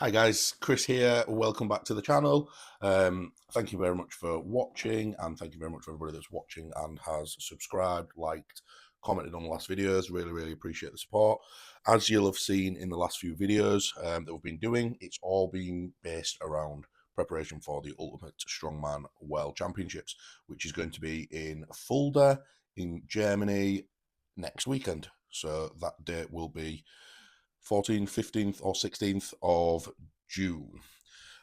Hi guys, Chris here. Welcome back to the channel. Thank you very much for watching, and thank you very much for everybody that's watching and has subscribed, liked, commented on the last videos. Really appreciate the support. As you'll have seen in the last few videos that we've been doing, it's all been based around preparation for the Ultimate Strongman World Championships, which is going to be in Fulda in Germany next weekend. So that date will be 14th, 15th or 16th of June.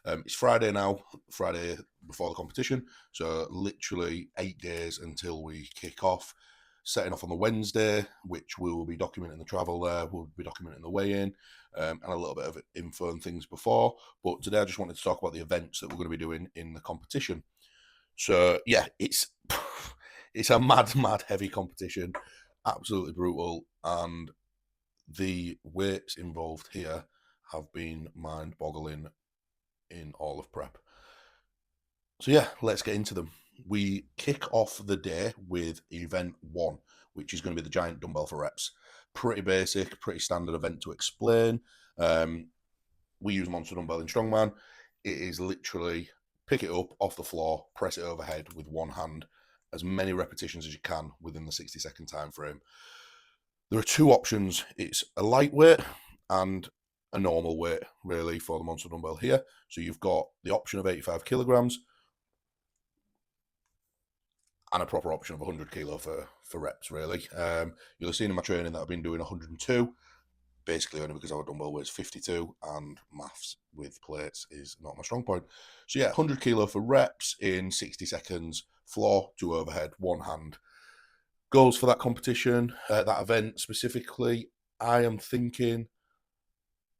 It's Friday now, Friday before the competition, so literally 8 days until we kick off. Setting off on the Wednesday, which we will be documenting the travel there, we'll be documenting the weigh-in, and a little bit of info and things before. But today I just wanted to talk about the events that we're going to be doing in the competition. So yeah, it's a mad heavy competition, absolutely brutal, and the weights involved here have been mind-boggling in all of prep. So yeah, let's get into them. We kick off the day with event 1, which is going to be the giant dumbbell for reps. Pretty basic, pretty standard event to explain. We use monster dumbbell in Strongman. It is literally pick it up off the floor, press it overhead with one hand, as many repetitions as you can within the 60-second time frame. There are two options. It's a lightweight and a normal weight, really, for the monster dumbbell here. So you've got the option of 85 kilograms and a proper option of 100 kilo for reps, really. You'll have seen in my training that I've been doing 102, basically only because our dumbbell weight's 52 and maths with plates is not my strong point. So yeah, 100 kilo for reps in 60 seconds, floor to overhead, one hand. Goals for that competition, that event specifically, I am thinking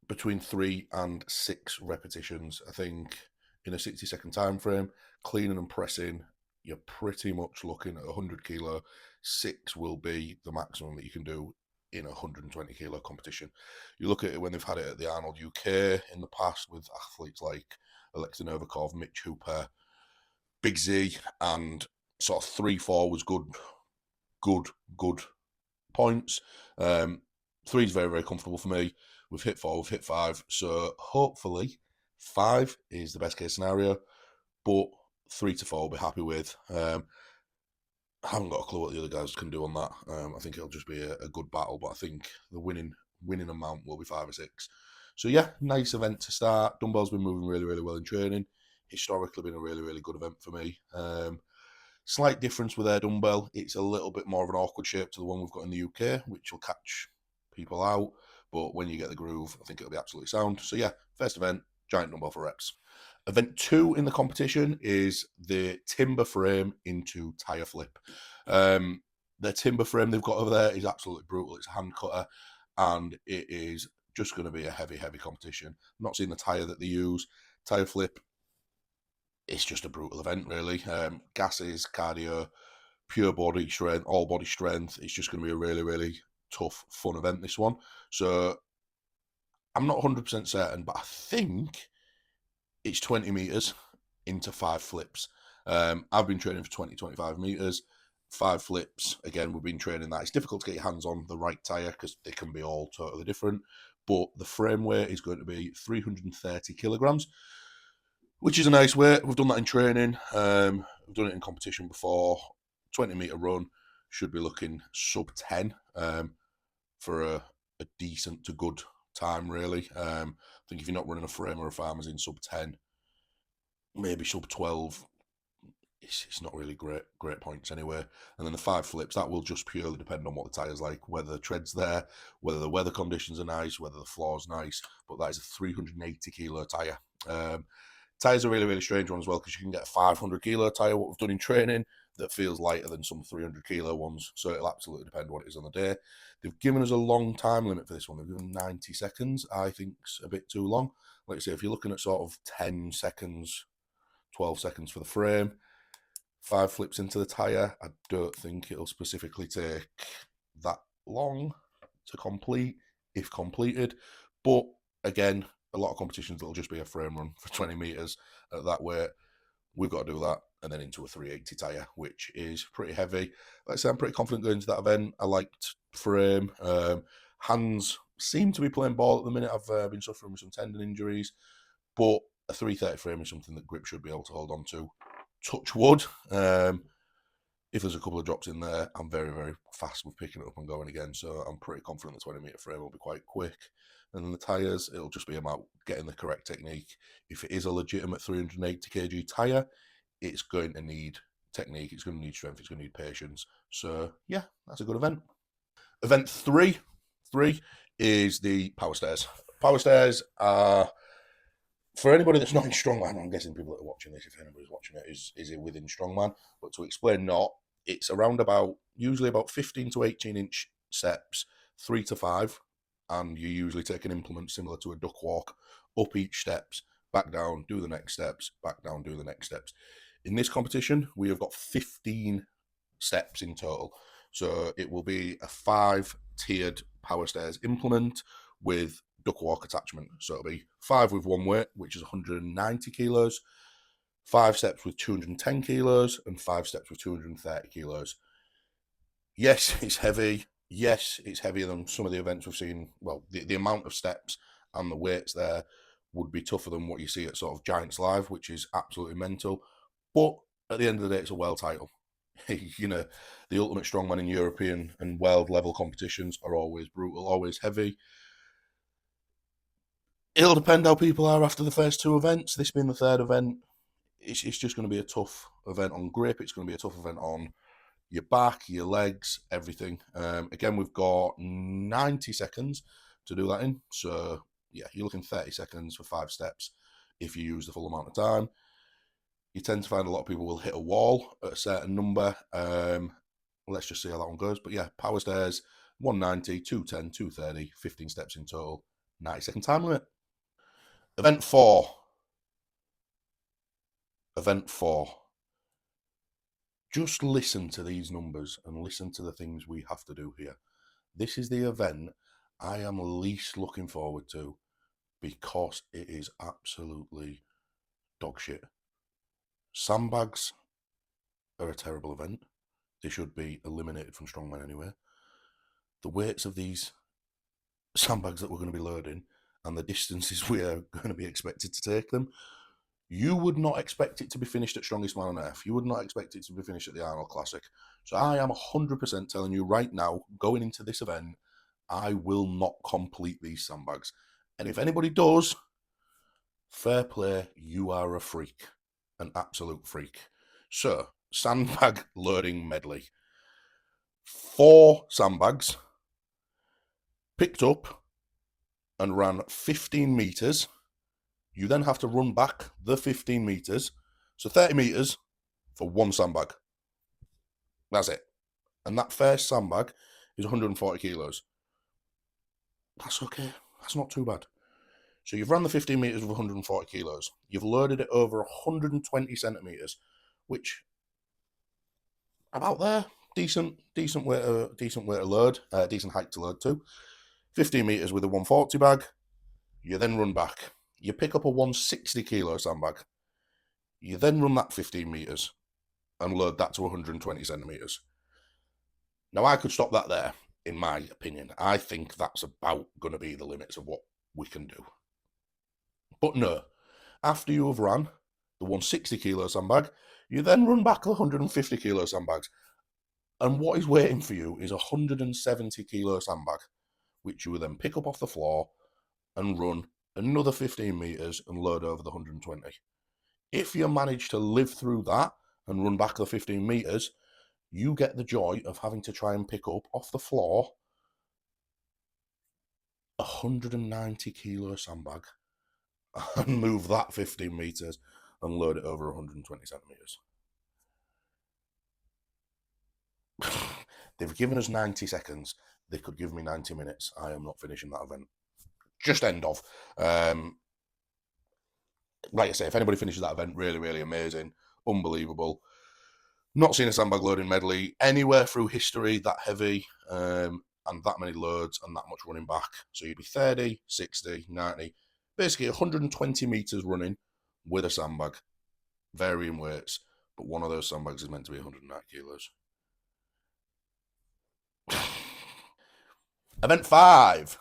between 3 and 6 repetitions. I think in a 60-second time frame, cleaning and pressing, you're pretty much looking at 100 kilo. 6 will be the maximum that you can do in a 120 kilo competition. You look at it when they've had it at the Arnold UK in the past with athletes like Alexei Novikov, Mitch Hooper, Big Z, and sort of 3-4 was good points. 3 is very comfortable for me. We've hit 4, we've hit 5, so hopefully 5 is the best case scenario, but 3 to 4 we'll be happy with. I haven't got a clue what the other guys can do on that. I think it'll just be a good battle, but I think the winning amount will be 5 or 6. So yeah, nice event to start. Dumbbell's been moving really well in training. Historically been a really good event for me. Slight difference with their dumbbell. It's a little bit more of an awkward shape to the one we've got in the UK, which will catch people out. But when you get the groove, I think it'll be absolutely sound. So yeah, first event, giant dumbbell for reps. Event 2 in the competition is the timber frame into tire flip. The timber frame they've got over there is absolutely brutal. It's a hand cutter, and it is just going to be a heavy competition. I'm not seeing the tire that they use. Tire flip, it's just a brutal event, really. Gases, cardio, pure body strength, all body strength. It's just going to be a really tough, fun event, this one. So I'm not 100% certain, but I think it's 20 meters into 5 flips. I've been training for 25 meters. 5 flips, again, we've been training that. It's difficult to get your hands on the right tire because they can be all totally different. But the frame weight is going to be 330 kilograms, which is a nice weight. We've done that in training. We've done it in competition before. 20-meter run should be looking sub 10 for a decent to good time, really. I think if you're not running a frame or a farmer's in sub 10, maybe sub 12, it's not really great points anyway. And then the 5 flips, that will just purely depend on what the tire's like, whether the tread's there, whether the weather conditions are nice, whether the floor's nice. But that is a 380 kilo tire. Tires are really strange one as well, because you can get a 500 kilo tire, what we've done in training, that feels lighter than some 300 kilo ones. So it'll absolutely depend what it is on the day. They've given us a long time limit for this one. They've given 90 seconds. I think's a bit too long. Like I say, if you're looking at sort of 10 seconds, 12 seconds for the frame, 5 flips into the tire, I don't think it'll specifically take that long to complete, if completed. But again, a lot of competitions it'll just be a frame run for 20 meters at that weight. We've got to do that, and then into a 380 tire, which is pretty heavy. Like I say, I'm pretty confident going to that event. I liked frame. Hands seem to be playing ball at the minute. I've been suffering with some tendon injuries, but a 330 frame is something that grip should be able to hold on to. Touch wood. If there's a couple of drops in there, I'm very, very fast with picking it up and going again. So I'm pretty confident the 20 meter frame will be quite quick. And then the tyres, it'll just be about getting the correct technique. If it is a legitimate 380 kg tyre, it's going to need technique, it's going to need strength, it's going to need patience. So yeah, that's a good event. Event three is the power stairs. Power stairs are, for anybody that's not in Strongman, I'm guessing people that are watching this, if anybody's watching it, is it within Strongman. But to explain not, it's around usually about 15 to 18 inch steps, 3 to 5, and you usually take an implement similar to a duck walk, up each steps, back down, do the next steps, back down, do the next steps. In this competition, we have got 15 steps in total. So it will be a 5-tiered power stairs implement with duck walk attachment. So it'll be 5 with one weight, which is 190 kilos, 5 steps with 210 kilos, and 5 steps with 230 kilos. Yes, it's heavy. Yes, it's heavier than some of the events we've seen. Well, the amount of steps and the weights there would be tougher than what you see at sort of Giants Live, which is absolutely mental. But at the end of the day, it's a world title. You know, the ultimate strongman in European and world level competitions are always brutal, always heavy. It'll depend how people are after the first 2 events. This being the 3rd event, it's just going to be a tough event on grip. It's going to be a tough event on your back, your legs, everything. Again, we've got 90 seconds to do that in. So, yeah, you're looking 30 seconds for 5 steps if you use the full amount of time. You tend to find a lot of people will hit a wall at a certain number. Let's just see how that one goes. But yeah, power stairs, 190, 210, 230, 15 steps in total, 90-second time limit. Event 4. Just listen to these numbers and listen to the things we have to do here. This is the event I am least looking forward to because it is absolutely dog shit. Sandbags are a terrible event. They should be eliminated from Strongman anyway. The weights of these sandbags that we're going to be loading and the distances we are going to be expected to take them, you would not expect it to be finished at Strongest Man on Earth. You would not expect it to be finished at the Arnold Classic. So I am 100% telling you right now, going into this event, I will not complete these sandbags. And if anybody does, fair play, you are a freak. An absolute freak. So, sandbag loading medley. 4 sandbags, picked up and ran 15 metres. You then have to run back the 15 metres. So 30 metres for 1 sandbag. That's it. And that first sandbag is 140 kilos. That's okay. That's not too bad. So you've run the 15 metres with 140 kilos. You've loaded it over 120 centimetres, which about there. Decent way to load. Decent height to load to. 15 metres with a 140 bag. You then run back. You pick up a 160 kilo sandbag. You then run that 15 metres and load that to 120 centimetres. Now, I could stop that there, in my opinion. I think that's about going to be the limits of what we can do. But no, after you have run the 160 kilo sandbag, you then run back the 150 kilo sandbags. And what is waiting for you is a 170 kilo sandbag, which you will then pick up off the floor and run another 15 metres and load over the 120. If you manage to live through that and run back the 15 metres, you get the joy of having to try and pick up off the floor a 190 kilo sandbag and move that 15 metres and load it over 120 centimetres. They've given us 90 seconds. They could give me 90 minutes. I am not finishing that event. Just end of. Like I say, if anybody finishes that event, really, really amazing. Unbelievable. Not seen a sandbag loading medley anywhere through history that heavy and that many loads and that much running back. So you'd be 30, 60, 90, basically 120 metres running with a sandbag, varying weights, but one of those sandbags is meant to be 190 kilos. Event 5.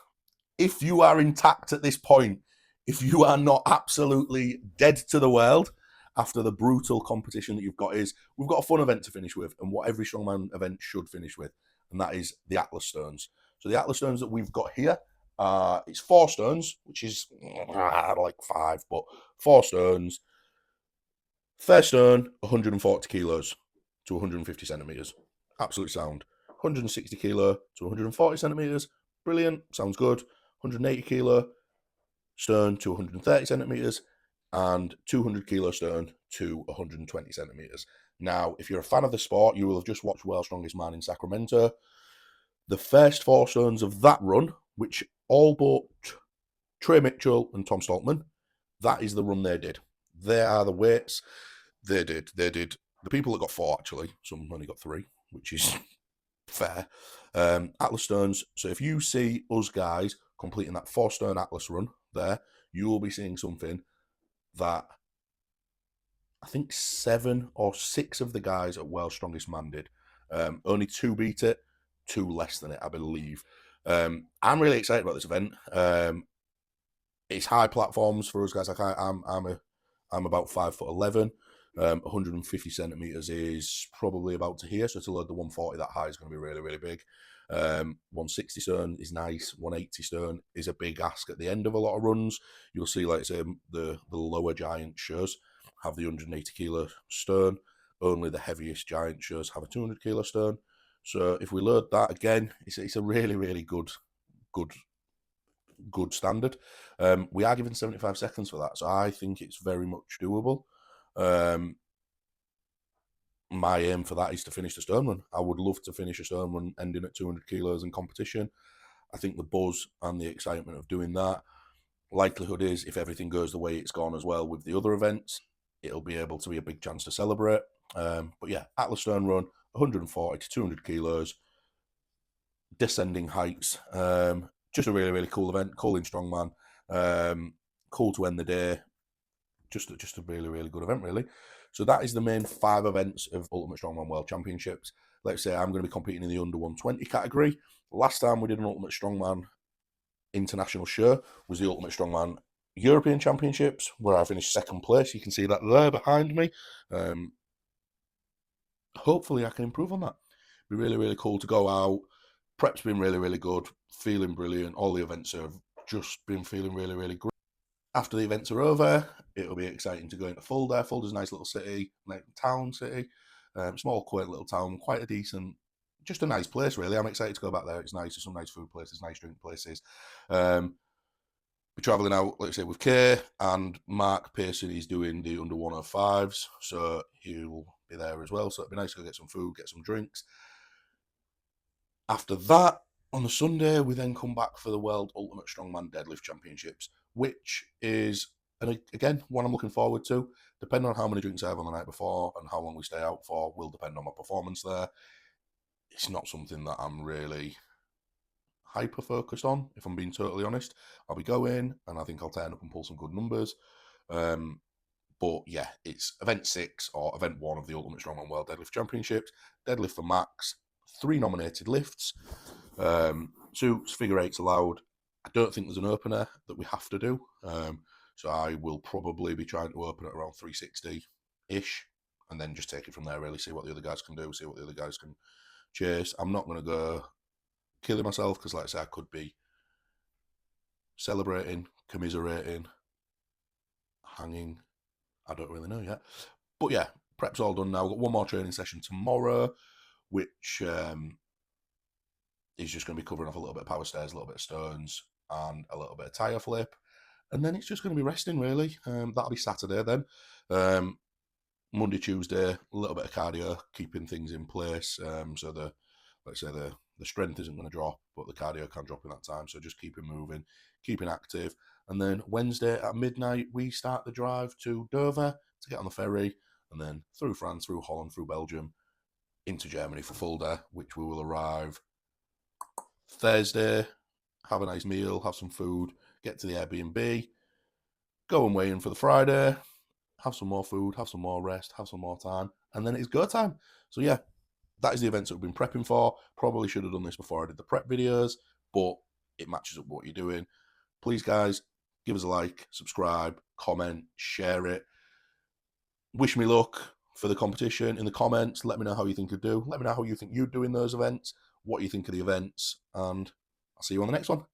if you are intact at this point, if you are not absolutely dead to the world after the brutal competition that you've got, is we've got a fun event to finish with, and what every strongman event should finish with, and that is the Atlas stones. So the Atlas stones that we've got here, it's 4 stones, which is like 5, but 4 stones. First stone, 140 kilos to 150 centimeters. Absolute sound. 160 kilo to 140 centimeters. Brilliant. Sounds good. 180 kilo stone to 130 centimeters. And 200 kilo stone to 120 centimeters. Now, if you're a fan of the sport, you will have just watched World's Strongest Man in Sacramento. The first 4 stones of that run, which all but Trey Mitchell and Tom Stoltman, that is the run they did. They are the weights they did. The people that got 4, actually, some only got 3, which is fair. Atlas stones. So if you see us guys completing that 4 stone Atlas run there, you will be seeing something that I think 7 or 6 of the guys at World's Strongest Man did. Only 2 beat it, 2 less than it, I believe. I'm really excited about this event. It's high platforms for us guys. Like I'm about 5'11". 150 centimeters is probably about to here. So to load the 140 that high is going to be really, really big. 160 stone is nice. 180 stone is a big ask at the end of a lot of runs. You'll see, like say, the lower giant shows have the 180 kilo stone. Only the heaviest giant shows have a 200 kilo stone. So if we load that again, it's a really, really good standard. We are given 75 seconds for that, so I think it's very much doable. My aim for that is to finish the stone run. I would love to finish a stone run ending at 200 kilos in competition. I think the buzz and the excitement of doing that, likelihood is, if everything goes the way it's gone as well with the other events, it'll be able to be a big chance to celebrate. But yeah, Atlas stone run, 140 to 200 kilos, descending heights. Just a really, really cool event. Cool in strongman. Cool to end the day. Just a really, really good event, really. So that is the main 5 events of Ultimate Strongman World Championships. Let's say I'm going to be competing in the under 120 category. Last time we did an Ultimate Strongman international show was the Ultimate Strongman European Championships, where I finished 2nd place. You can see that there behind me. Hopefully I can improve on that. It'd be really, really cool to go out. Prep's been really, really good. Feeling brilliant. All the events have just been feeling really, really great. After the events are over, it'll be exciting to go into Fulda. Fulda's a nice little city, like town city. Small, quaint little town, quite a decent, just a nice place, really. I'm excited to go back there. It's nice. There's some nice food places, nice drink places. We're travelling out, like I say, with Kay, and Mark Pearson is doing the under 105s, so he'll be there as well. So it'd be nice to go get some food, get some drinks. After that, on the Sunday, we then come back for the World Ultimate Strongman Deadlift Championships, which is, and again, one I'm looking forward to. Depending on how many drinks I have on the night before and how long we stay out for, will depend on my performance there. It's not something that I'm really hyper focused on, if I'm being totally honest. I'll be going, and I think I'll turn up and pull some good numbers. But yeah, it's event 6 or event 1 of the Ultimate Strongman World Deadlift Championships. Deadlift for max, 3 nominated lifts, suits, figure 8s allowed. I don't think there's an opener that we have to do. So I will probably be trying to open at around 360-ish, and then just take it from there, really, see what the other guys can do, see what the other guys can chase. I'm not going to go killing myself, because like I say, I could be celebrating, commiserating, hanging. I don't really know yet. But yeah, prep's all done now. I've got one more training session tomorrow, which is just going to be covering off a little bit of power stairs, a little bit of stones, and a little bit of tyre flip. And then it's just going to be resting, really. That'll be Saturday then. Monday, Tuesday, a little bit of cardio, keeping things in place. So let's say the strength isn't going to drop, but the cardio can drop in that time. So just keeping moving, keeping active. And then Wednesday at midnight, we start the drive to Dover to get on the ferry, and then through France, through Holland, through Belgium, into Germany for Fulda, which we will arrive Thursday, have a nice meal, have some food, get to the Airbnb, go and weigh in for the Friday, have some more food, have some more rest, have some more time, and then it's go time. So yeah, that is the events that we've been prepping for. Probably should have done this before I did the prep videos, but it matches up with what you're doing. Please, guys, give us a like, subscribe, comment, share it. Wish me luck for the competition in the comments. Let me know how you think you do. Let me know how you think you'd do in those events, what you think of the events, and I'll see you on the next one.